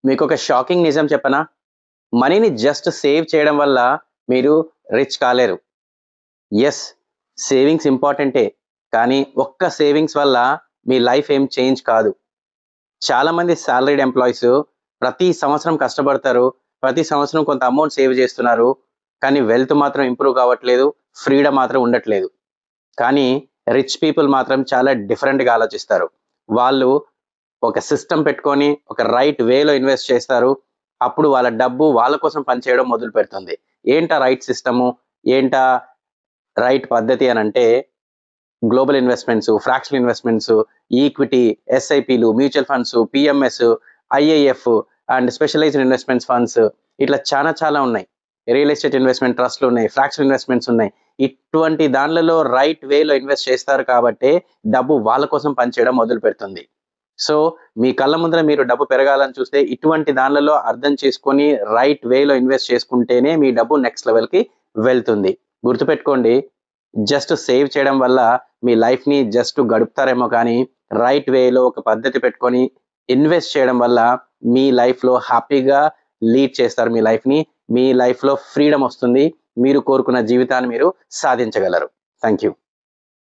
మీకొక షాకింగ్ నిజం చెప్పనా? మనీని జస్ట్ సేవ్ చేయడం వల్ల మీరు రిచ్ కాలేరు. యెస్, సేవింగ్స్ ఇంపార్టెంటే. కానీ ఒక్క సేవింగ్స్ వల్ల మీ లైఫ్ ఏం చేంజ్ కాదు. చాలామంది సాలరీడ్ ఎంప్లాయీస్ ప్రతి సంవత్సరం కష్టపడతారు. ప్రతి సంవత్సరం కొంత అమౌంట్ సేవ్ చేస్తున్నారు. కానీ వెల్త్ మాత్రం ఇంప్రూవ్ కావట్లేదు. ఫ్రీడమ్ మాత్రం ఉండట్లేదు. కానీ రిచ్ పీపుల్ మాత్రం చాలా డిఫరెంట్‌గా ఆలోచిస్తారు. వాళ్ళు ఒక సిస్టమ్ పెట్టుకొని ఒక రైట్ వేలో ఇన్వెస్ట్ చేస్తారు. అప్పుడు వాళ్ళ డబ్బు వాళ్ళ కోసం పనిచేయడం మొదలుపెడుతుంది. ఏంటా రైట్ సిస్టము? ఏంటా రైట్ పద్ధతి అనంటే global investments, fractional investments, equity, ఎస్ఐపీలు, mutual funds, PMS, IIF and specialised investments funds ఇట్లా చాలా ఉన్నాయి. రియల్ ఎస్టేట్ ఇన్వెస్ట్‌మెంట్ ట్రస్ట్‌లు ఉన్నాయి. ఫ్రాక్షనల్ ఇన్వెస్ట్‌మెంట్స్ ఉన్నాయి. ఇటువంటి దాన్లలో రైట్ వేలో ఇన్వెస్ట్ చేస్తారు కాబట్టే డబ్బు వాళ్ళ కోసం పనిచేయడం మొదలుపెడుతుంది. సో, మీ కళ్ళ ముందర మీరు డబ్బు పెరగాలని చూస్తే ఇటువంటి దాన్లలో అర్థం చేసుకొని రైట్ వేలో ఇన్వెస్ట్ చేసుకుంటేనే మీ డబ్బు నెక్స్ట్ లెవెల్‌కి వెళ్తుంది. గుర్తుపెట్టుకోండి, జస్ట్ సేవ్ చేయడం వల్ల మీ లైఫ్‌ని జస్ట్ గడుపుతారేమో కానీ రైట్ వేలో ఒక పద్ధతి పెట్టుకొని ఇన్వెస్ట్ చేయడం వల్ల మీ లైఫ్‌లో హ్యాపీగా లీడ్ చేస్తారు మీ లైఫ్‌ని. మీ లైఫ్‌లో ఫ్రీడమ్ వస్తుంది. మీరు కోరుకున్న జీవితాన్ని మీరు సాధించగలరు. Thank you.